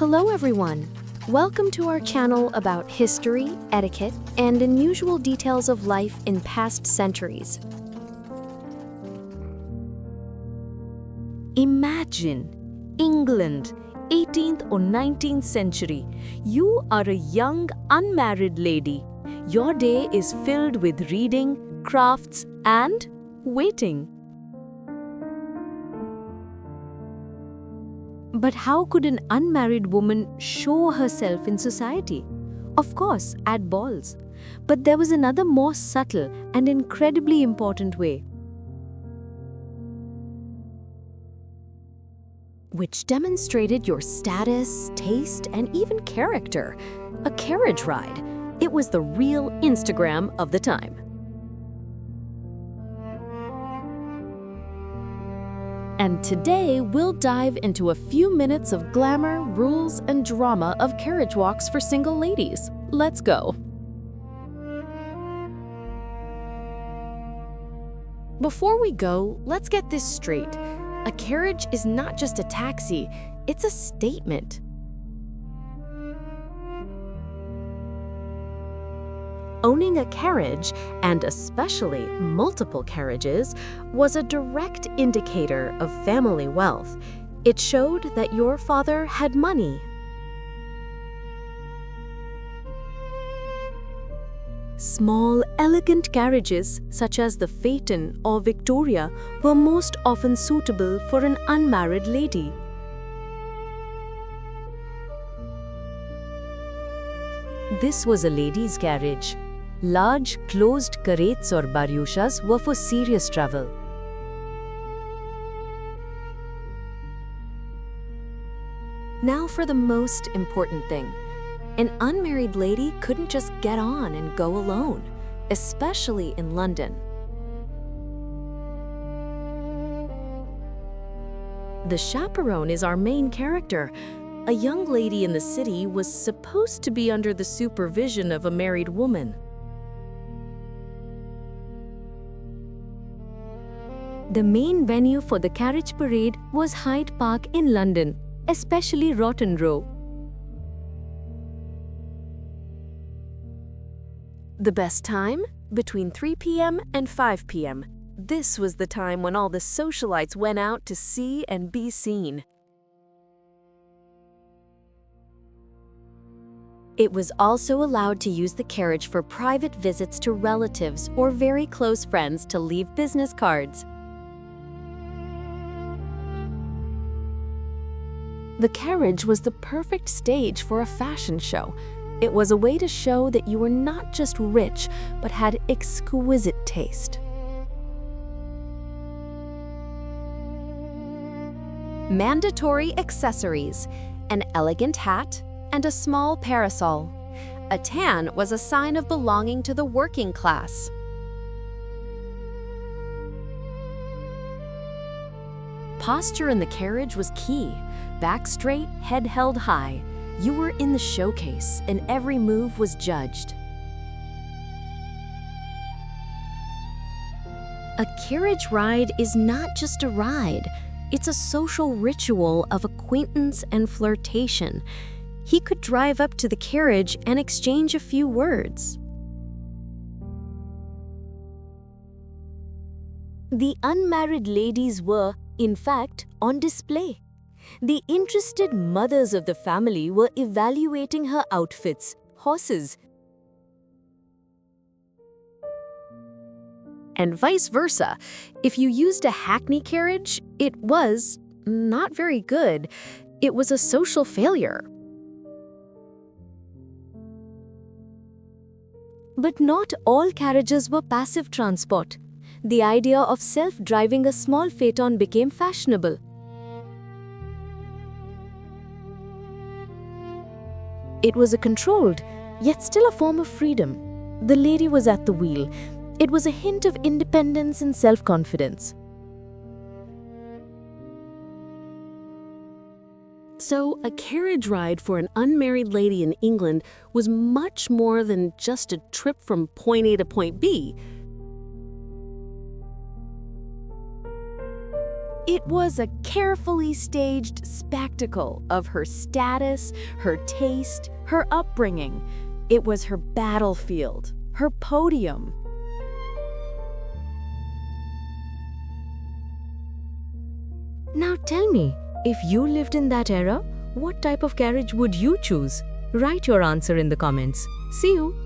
Hello everyone! Welcome to our channel about history, etiquette, and unusual details of life in past centuries. Imagine England, 18th or 19th century. You are a young, unmarried lady. Your day is filled with reading, crafts, and waiting. But how could an unmarried woman show herself in society? Of course, at balls. But there was another more subtle and incredibly important way, which demonstrated your status, taste, and even character. A carriage ride. It was the real Instagram of the time. And today, we'll dive into a few minutes of glamour, rules, and drama of carriage walks for single ladies. Let's go. Before we go, let's get this straight. A carriage is not just a taxi, it's a statement. Owning a carriage, and especially multiple carriages, was a direct indicator of family wealth. It showed that your father had money. Small, elegant carriages, such as the Phaeton or Victoria, were most often suitable for an unmarried lady. This was a lady's carriage. Large, closed carrettes or baryushas were for serious travel. Now for the most important thing. An unmarried lady couldn't just get on and go alone, especially in London. The chaperone is our main character. A young lady in the city was supposed to be under the supervision of a married woman. The main venue for the carriage parade was Hyde Park in London, especially Rotten Row. The best time? Between 3 p.m. and 5 p.m. This was the time when all the socialites went out to see and be seen. It was also allowed to use the carriage for private visits to relatives or very close friends to leave business cards. The carriage was the perfect stage for a fashion show. It was a way to show that you were not just rich, but had exquisite taste. Mandatory accessories: an elegant hat and a small parasol. A tan was a sign of belonging to the working class. Posture in the carriage was key. Back straight, head held high. You were in the showcase, and every move was judged. A carriage ride is not just a ride. It's a social ritual of acquaintance and flirtation. He could drive up to the carriage and exchange a few words. The unmarried ladies were, in fact, on display. The interested mothers of the family were evaluating her outfits, horses, and vice versa. If you used a hackney carriage, it was not very good. It was a social failure. But not all carriages were passive transport. The idea of self-driving a small phaeton became fashionable. It was a controlled, yet still a form of freedom. The lady was at the wheel. It was a hint of independence and self-confidence. So, a carriage ride for an unmarried lady in England was much more than just a trip from point A to point B. It It was a carefully staged spectacle of her status, her taste, her upbringing. It was her battlefield, her podium. Now tell me, if you lived in that era, what type of carriage would you choose? Write your answer in the comments. See you!